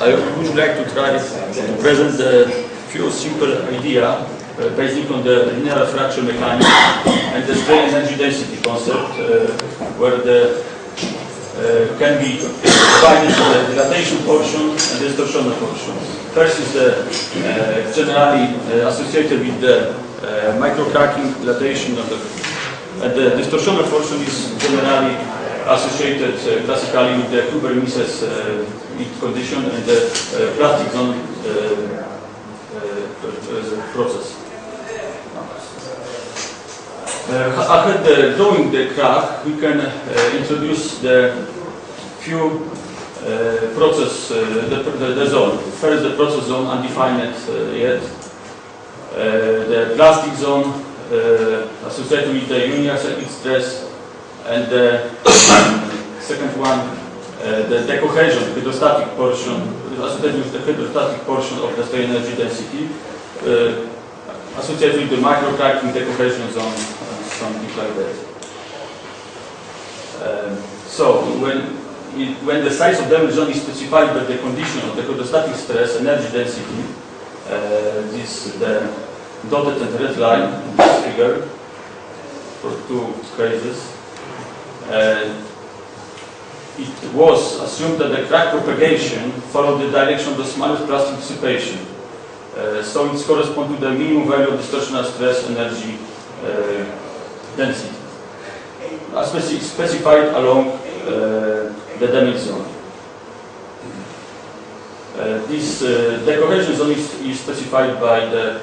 I would like to try to present a few simple ideas based on the linear fracture mechanics and the strain energy density concept, where the can be divided into the dilatation portion and the distortional portion. First is the generally associated with the microcracking dilatation of and the distortional portion is generally associated classically with the Huber-Mises condition and the plastic zone process. Ahead drawing the crack, we can introduce the few process, the zone. First, the process zone undefined yet. The plastic zone associated with the uniaxial stress, and the second one, the decohesion, hydrostatic portion, associated with the hydrostatic portion of the strain energy density, associated with the microcracking decohesion zone, something like that. So when the size of damage zone is specified by the condition of the hydrostatic stress energy density, this is the dotted and red line in this figure for two cases. It was assumed that the crack propagation followed the direction of the smallest plastic dissipation. So it corresponds to the minimum value of distortional stress energy density, specified along the damage zone. This decohesion zone is specified by the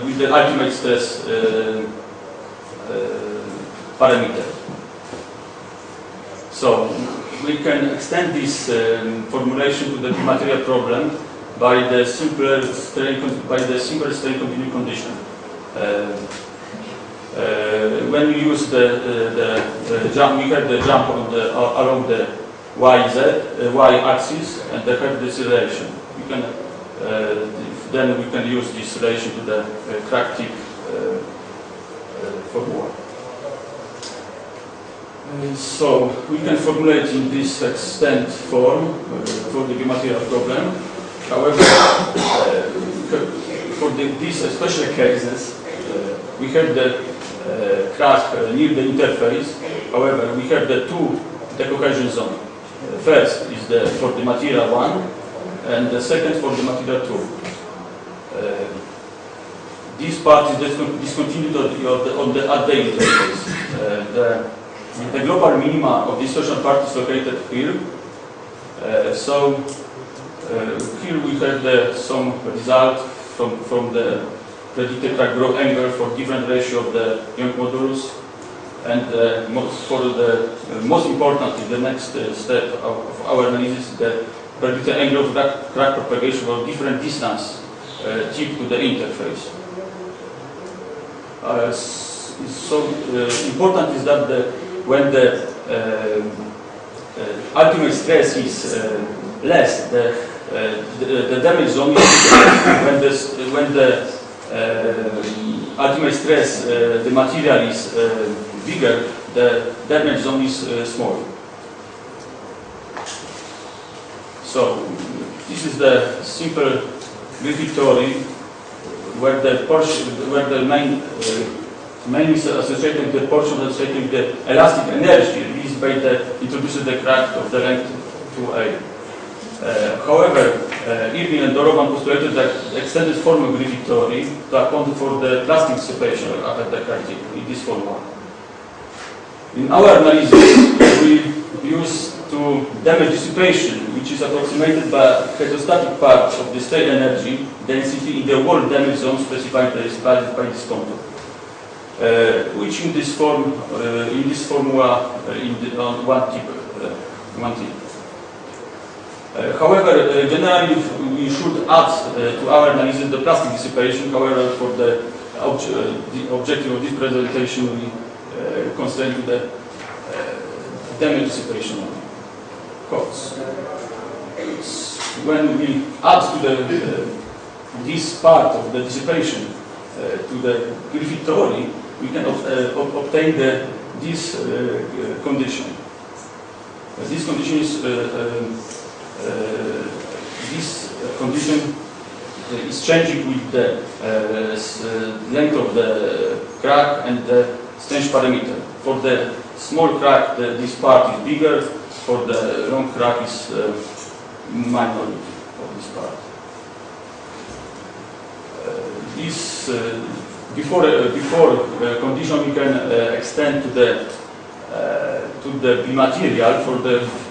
with the ultimate stress parameter. So we can extend this formulation to the material problem by the simpler strain continuum condition. When we use the jump, we have the jump on along the y-axis, and they have this relation. We can then we can use this relation to the crack tip formula. So we can formulate in this extent form for the material problem. However, for these special cases, we have the crack near the interface. However, we have the two decohesion zones. First is for the material 1, and the second for the material 2. This part is discontinued at the interface. The global minima of distortion part is located here. So here we have some result from the predicted crack growth angle for different ratio of the Young modulus, and most importantly, the next step of our analysis is the predicted angle of crack propagation for different distance tip to the interface. So important is that when the ultimate stress is less, the damage zone is when the ultimate stress, the material is bigger, the damage zone is small. So this is the simple Griffith theory, where the main is associated with the portion associated with the elastic energy released by the introduced the crack of the length 2a. However, Irving and Dorovan postulated that extended form of Griffith theory to account for the plastic dissipation at the crack tip in this formula. In our analysis, we use to damage dissipation, which is approximated by hydrostatic part of the strain energy density in the wall damage zone specified by this contour. Which in this form, in this formula, on one tip. However, generally we should add to our analysis the plastic dissipation. However, for the objective of this presentation, we constrain to the damage dissipation codes. When we add to this part of the dissipation to the Griffith theory, we can obtain this condition. This condition is is changing with the length of the crack and the strength parameter. For the small crack, this part is bigger. For the long crack, is minor for this part. Before condition we can extend to the material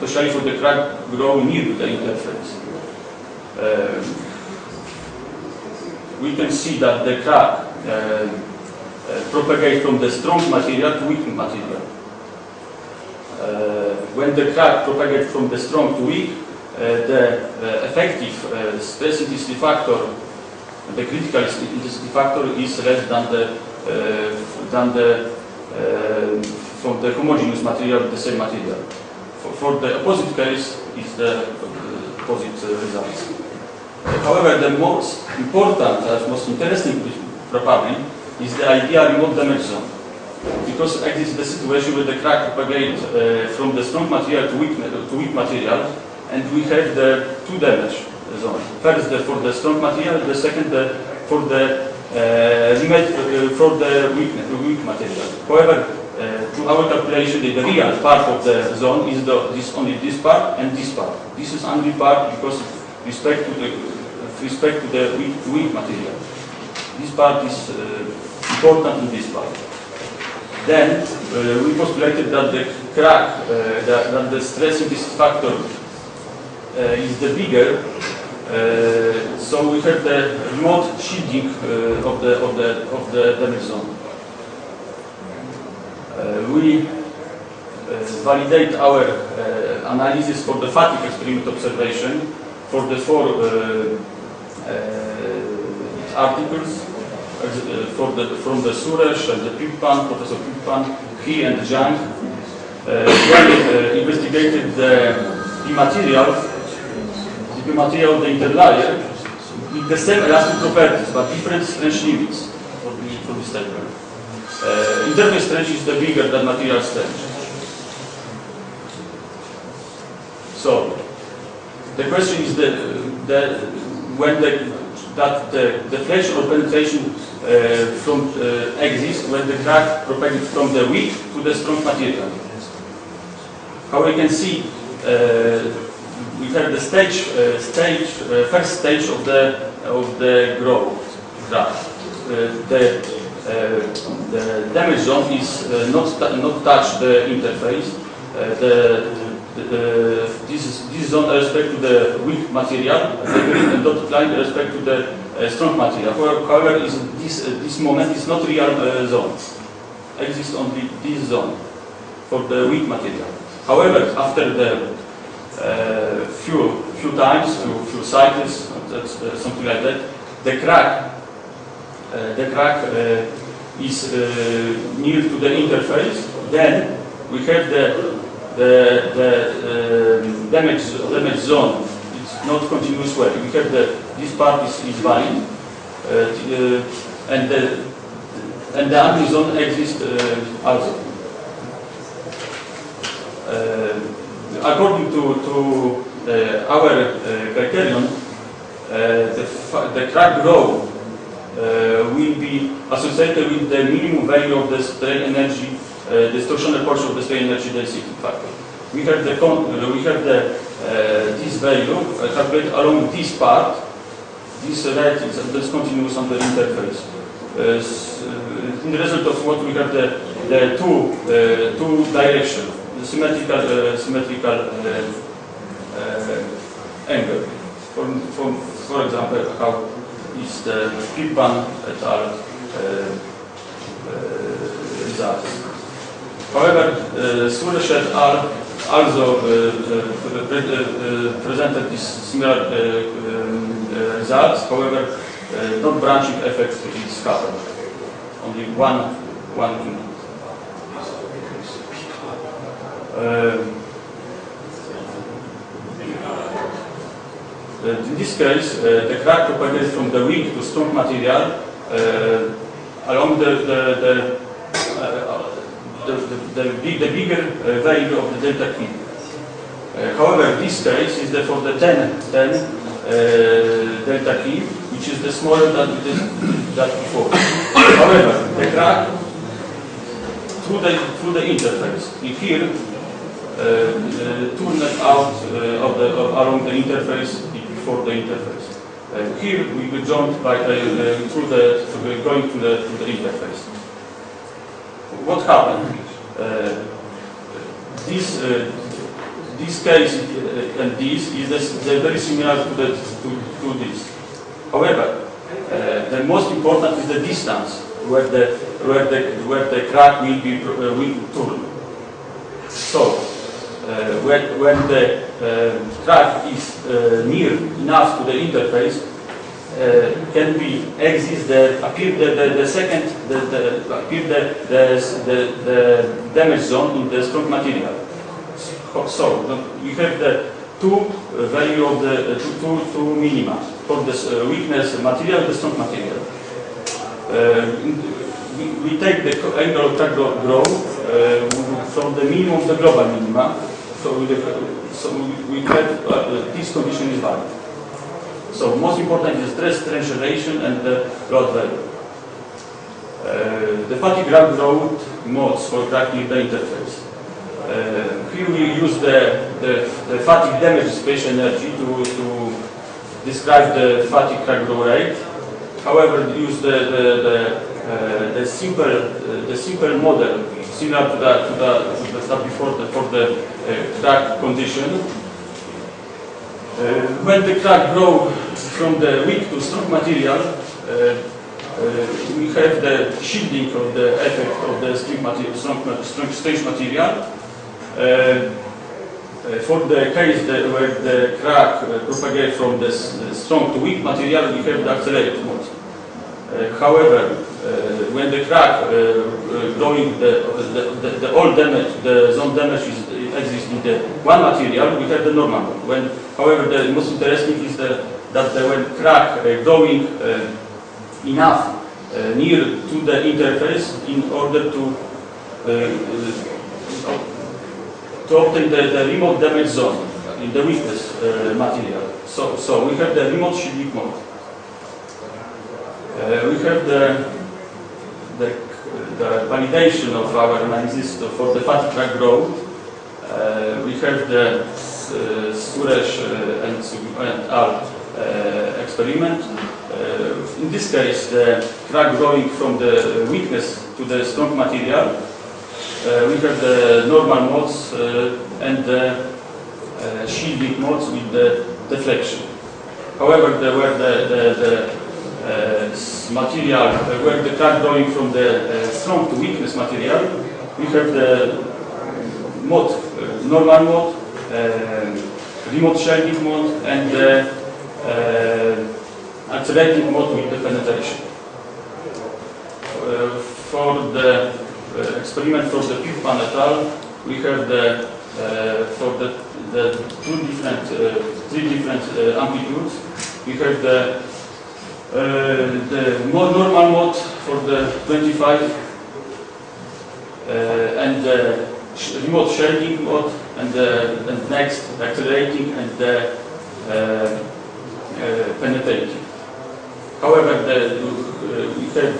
especially for the crack growing near the interface. We can see that the crack propagates from the strong material to weak material. When the crack propagates from the strong to weak, the effective stress intensity factor, the critical intensity factor, is less than from the homogeneous material with the same material. For the opposite case, is the opposite results. However, the most important, most interesting probably, is the ideal remote damage zone, because exists the situation where the crack propagates from the strong material to weak material, and we have the two damage zones. First, for the strong material; the second, for the weak material. However, to our calculation, the real part of the zone is only this part and this part. This is only part because with respect to the weak material. This part is important in this part. Then we postulated that the crack, that the stress intensity factor is the bigger. So we have the remote shielding of the damage zone. We validate our analysis for the FATIQUE experiment observation for the four articles from the Suresh and the Pippan, Professor Pippan, he and Zhang. When investigated the material of the interlayer with the same elastic properties but different strength limits for this table. Interface strength is the bigger than material strength. So the question is when the deflection or penetration exists when the crack propagates from the weak to the strong material. How we can see, we have the first stage of the growth crack. The damage zone is not touch the interface. This zone respect to the weak material, the green and dotted line respect to the strong material. However, this moment is not real zone. Exists only this zone for the weak material. However, after the few times, few cycles, something like that, the crack is near to the interface. Then we have the damage zone. It's not continuous way. We have this part is valid, and the ugly zone exists also. According to our criterion, the crack growth will be associated with the minimum value of the strain energy, the distortional portion of the strain energy density factor. We have this value calculated along this part. This red is continuous on the interface. In the result of what we have the two direction, the symmetrical angle. For example, how is the Pippan et al. Results. However, Suresh et al. Also presented these similar results. However, not branching effect is covered. Only one. In this case, the crack propagates from the weak to strong material along the bigger value of the delta Q. However, this case is for the 10 delta Q, which which is the smaller than that before. However, the crack through the interface. Here, turn out along the interface before the interface. Here we will jump by going to the interface. What happened? This case and this is very similar to this. However, the most important is the distance where the crack will be turned. So when the crack is near enough to the interface, can be exist appear the damage zone in the strong material. So we have the two value of the two minima for the weakness material and the strong material. We take the angle of crack growth from the minimum of the global minima. So we have this condition is valid. So most important is stress translation and the load value. The fatigue crack growth modes for cracking the interface. Here we use the fatigue damage space energy to describe the fatigue crack growth rate. However, use the simple model similar to the stuff before for the crack condition. When the crack grows from the weak to strong material, we have the shielding of the effect of the strong material. For the case where the crack propagates from the strong to weak material, we have the accelerated mode. However, when the crack growing, the all damage, the zone damage exists in the one material, we have the normal mode. However, the most interesting is that when crack growing enough near to the interface in order to obtain the remote damage zone in the weakness material. So we have the remote shielding mode. We have the validation of our analysis for the fatigue crack growth. We have the Suresh and al. Experiment. In this case, the crack growing from the weakness to the strong material. We have the normal modes and the shielding modes with the deflection. However, where the material, where the crack growing from the strong to weakness material, we have the mode, normal mode, remote shielding mode, and the accelerating mode with the penetration. For the experiment for the Pittman et al., we have for the three different amplitudes. We have the more normal mode for the 25 and the remote shielding mode, and the next accelerating and the penetrating. However, we have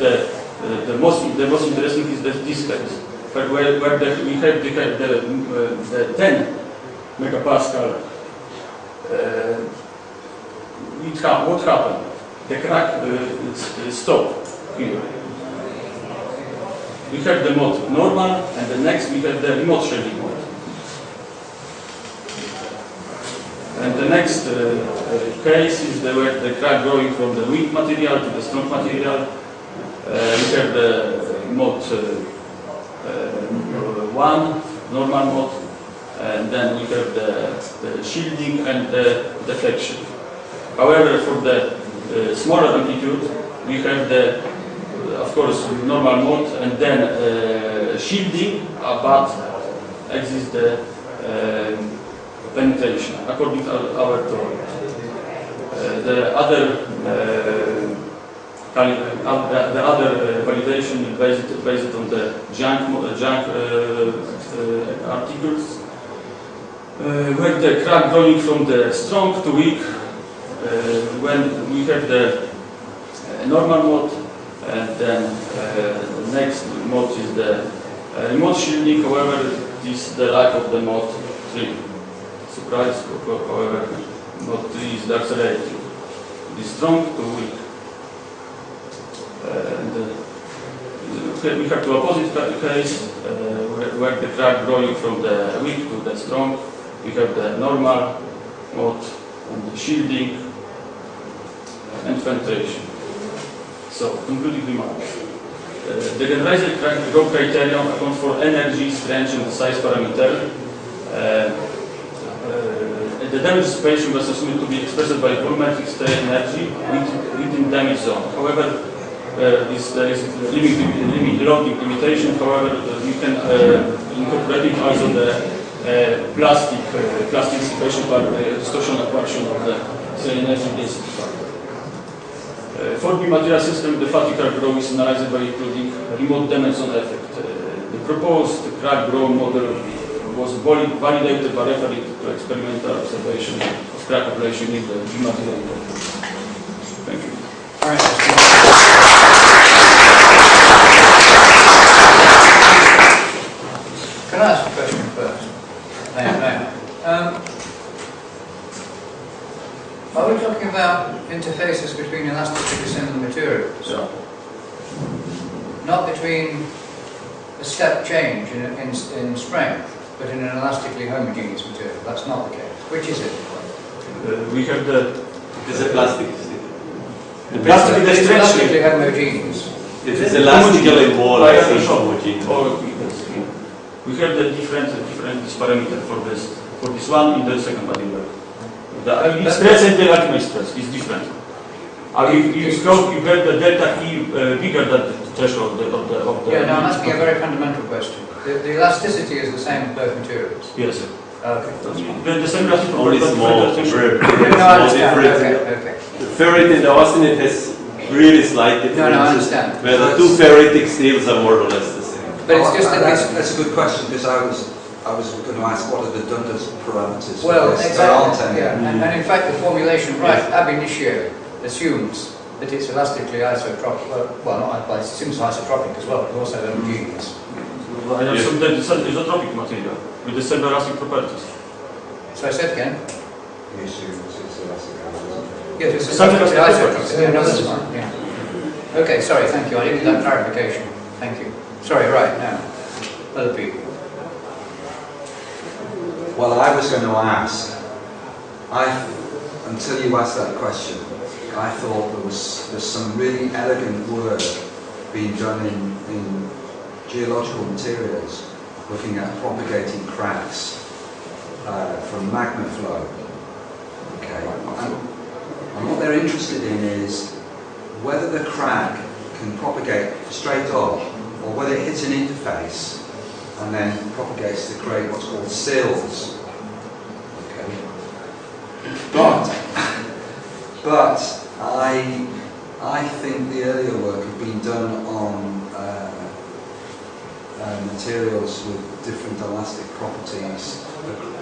the most interesting is this case, where we have the 10 megapascal. What happened? The crack stopped here. We have the mode normal, and the next we have the remote shielding mode. And the next case is where the crack growing from the weak material to the strong material. We have the mode 1, normal mode, and then we have the shielding and the deflection. However, for the smaller amplitude, we have of course, normal mode and then shielding, but exists the penetration according to our theory. The other validation is based on the junk articles, where the crack growing from the strong to weak, when we have the normal mode, and then the next mode is the remote shielding. However, this is the lack of the mode 3. Surprise, however, mode 3 is the accelerating. It is strong to weak. We have the opposite case where the crack growing from the weak to the strong. We have the normal mode and the shielding and penetration. So, concluding remarks. The generalized crack growth criterion accounts for energy, strength, and size parameter. The damage dissipation was assumed to be expressed by volumetric strain energy within damage zone. However, there is loading limitation. However, you can incorporate also the plastic dissipation part, distortional portion of the strain energy density factor. For the material system, the FATIQUE growth is analyzed by including remote damage zone effect. The proposed crack growth model was validated by referring to experimental observation of crack population in the material. Thank you. All right. Can I ask a question first? Are we talking about interfaces between elastically dissimilar materials? Yeah. Not between a step change in strength, but in an elastically homogeneous material? That's not the case. Which is it? We have the... It is a plastic. The plastic is elastically homogeneous. It is elastically more or less homogeneous. We have the different parameter for this one in the second material. The stress and the lacunar stress is different. If you have the delta E bigger than the threshold of the... Yeah, no, I'm asking a very fundamental question. The elasticity is the same in both materials? Yes, sir. Okay. The same elastic only small difference. Okay. The ferrite and the austenite has really slight differences. No, I understand. Where the two ferritic steels are more or less the same. But it's just that that's a good question, because I was going to ask what are the Dundas parameters? Well, exactly. there aren't any. Yeah. And in fact, the formulation right ab initio assumes that it's elastically isotropic. Well, not it assumes isotropic as well, but also homogeneous. I assume that it's an isotropic material with the same elastic properties. So I said again. You assume it's elastic. Yes, it's isotropic. Yeah, no, that's fine. Yeah. Okay, sorry, thank you. I didn't need that clarification. Thank you. Sorry, right now, other people. Well, I was going to ask, until you asked that question, I thought there's some really elegant work being done in geological materials, looking at propagating cracks from magma flow. Okay, and what they're interested in is whether the crack can propagate straight up, or whether it hits an interface and then propagates to create what's called sills. Okay. But I think the earlier work had been done on materials with different elastic properties.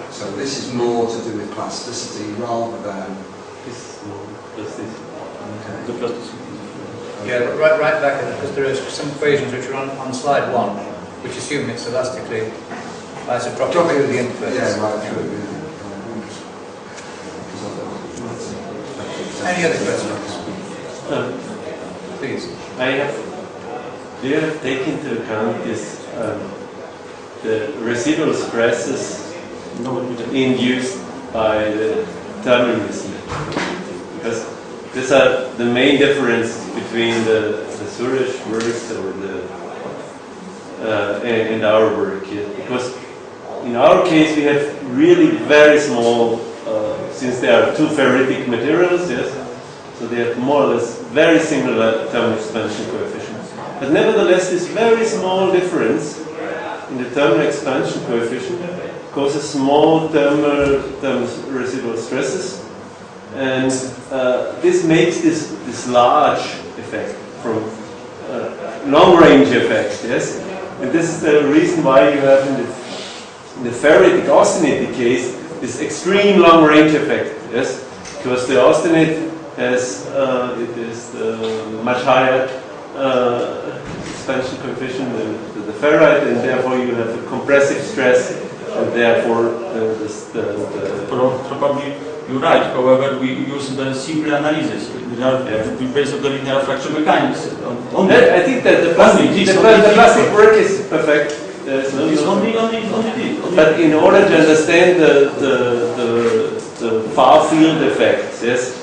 So this is more to do with plasticity rather than This is more plasticity. okay. The plasticity. Yeah, right back at it, because there are some equations which are on slide 1, which assume it's elastically isotropic to the interface. Yeah, right. True. Any other questions? Please. Do you have taken into account this, the residual stresses induced by the thermal receiver? Because these are the main difference between the Zurich works or and our work here. Because in our case we have really very small, since they are two ferritic materials, yes, so they have more or less very similar thermal expansion coefficients. But nevertheless, this very small difference in the thermal expansion coefficient causes small thermal residual stresses, and this makes this large effect from long-range effect, yes. And this is the reason why you have in the ferritic austenite case this extreme long-range effect, yes, because the austenite has it is much higher expansion coefficient than the ferrite, and therefore you have a compressive stress, and therefore Probably you're right. However, we use the simple analysis. We based on the linear refraction mechanics. I think that the plastic work is perfect. There's no It's only But in order to understand the far field effects, yes,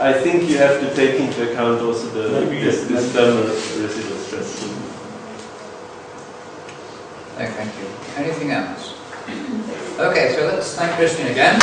I think you have to take into account also this thermal residual stress. Thank you. Anything else? Okay, so let's thank Christian again.